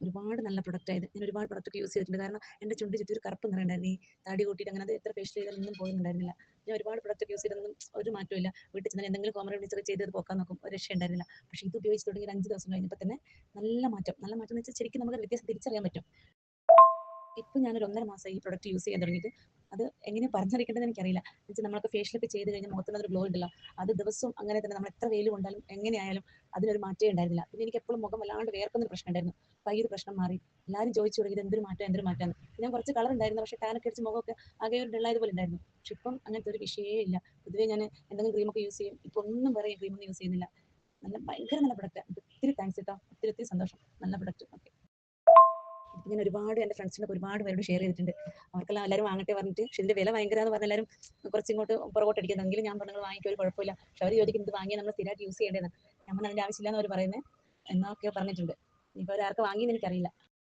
ഒരുപാട് നല്ല പ്രൊഡക്റ്റായത്. ഞാൻ ഒരുപാട് പ്രൊഡക്റ്റൊക്കെ യൂസ് ചെയ്തിട്ടുണ്ട്. കാരണം എൻ്റെ ചുണ്ട് ചുറ്റി ഒരു കറുപ്പ് നിറം ഉണ്ടായിരുന്നു. ഈ തടി കൂട്ടിയിട്ട് അങ്ങനെ അത് എത്ര ഫേഷ്യൽ ചെയ്താലൊന്നും പോകുന്നുണ്ടായിരുന്നില്ല. ഞാൻ ഒരുപാട് പ്രൊഡക്റ്റൊക്കെ യൂസ് ചെയ്തിട്ടൊന്നും ഒരു മാറ്റവും ഇല്ല. വീട്ടിൽ ചെന്നാൽ എന്തെങ്കിലും ഹോം റെമഡീസൊക്കെ ചെയ്ത് അത് പോക്കാൻ നോക്കും. ഒരു രക്ഷയുണ്ടായിരുന്നില്ല. പക്ഷേ ഇത് ഉപയോഗിച്ച് തുടങ്ങി ഒരു 5 ദിവസം കഴിഞ്ഞപ്പോൾ തന്നെ നല്ല മാറ്റം. നല്ല മാറ്റം എന്ന് വെച്ചാൽ ശരിക്കും നമുക്ക് വ്യത്യാസം തിരിച്ചറിയാൻ പറ്റും. ഇപ്പം ഞാനൊരു 1.5 മാസമായി ഈ പ്രൊഡക്റ്റ് യൂസ് ചെയ്യാൻ തുടങ്ങിയിട്ട്. അത് എങ്ങനെ പറഞ്ഞറിയിക്കേണ്ടതെന്ന് എനിക്കറിയില്ല. എന്നുവെച്ചാൽ നമ്മളൊക്കെ ഫേഷ്യലൊക്കെ ചെയ്ത് കഴിഞ്ഞാൽ മുഖത്തിനൊരു ഗ്ലോ ഉണ്ടല്ലോ. അത് ദിവസവും അങ്ങനെ തന്നെ നമ്മൾ എത്ര വെയിൽ കൊണ്ടാലും എങ്ങനെയായാലും അതിനൊരു മാറ്റമേ ഉണ്ടായിരുന്നില്ല. പിന്നെ എനിക്ക് എപ്പോഴും മുഖം വല്ലാണ്ട് വേർക്കുന്നൊരു പ്രശ്നം ഉണ്ടായിരുന്നു. അപ്പോൾ ഈ ഒരു പ്രശ്നം മാറി. എല്ലാവരും ചോദിച്ചു തുടങ്ങി ഇത് എന്തൊരു മാറ്റം എന്തൊരു മാറ്റമാണ്. ഞാൻ കുറച്ച് കളർ ഉണ്ടായിരുന്നു. പക്ഷേ ടാനൊക്കെ അടിച്ച് മുഖമൊക്കെ ആകെ ഒരു ഡള്ളായതുപോലെ ഉണ്ടായിരുന്നു. പക്ഷെ ഇപ്പം അങ്ങനത്തെ ഒരു വിഷയമേ ഇല്ല. പൊതുവേ ഞാൻ എന്തെങ്കിലും ക്രീമൊക്കെ യൂസ് ചെയ്യും. ഇപ്പോൾ ഒന്നും പറയും ക്രീമൊന്നും യൂസ് ചെയ്യുന്നില്ല. നല്ല ഭയങ്കര നല്ല പ്രൊഡക്റ്റാണ്. ഒത്തിരി താങ്ക്സ് കേട്ടോ. ഒത്തിരി ഒത്തിരി സന്തോഷം. നല്ല പ്രൊഡക്റ്റ്. ഓക്കെ. ഇത് ഞാൻ ഒരുപാട് എൻ്റെ ഫ്രണ്ട്സിനൊക്കെ ഒരുപാട് പേരോട് ഷെയർ ചെയ്തിട്ടുണ്ട്. അവർക്കെല്ലാം എല്ലാവരും വാങ്ങട്ടെ പറഞ്ഞിട്ട്. പക്ഷേ ഇതിൻ്റെ വില ഭയങ്കരമാണെന്ന് പറഞ്ഞ് എല്ലാവരും കുറച്ച് ഇങ്ങോട്ട് പുറകോട്ട് അടിക്കുന്നത്. എങ്കിലും ഞാൻ പറഞ്ഞു നിങ്ങൾ വാങ്ങിക്കോ ഒരു കുഴപ്പമില്ല. പക്ഷേ അവർ ചോദിക്കുന്നത് ഇത് വാങ്ങിയാൽ നമ്മൾ സ്ഥിരമായിട്ട് യൂസ് ചെയ്യേണ്ടതെന്ന്. ഞാൻ പറഞ്ഞു അതിൻ്റെ ആവശ്യമില്ല എന്ന് അവർ പറയുന്നത് എന്നൊക്കെ പറഞ്ഞിട്ടുണ്ട്. ഇനിയിപ്പോൾ അവരാർക്ക് വാങ്ങിയെന്ന് എനിക്കറിയില്ല.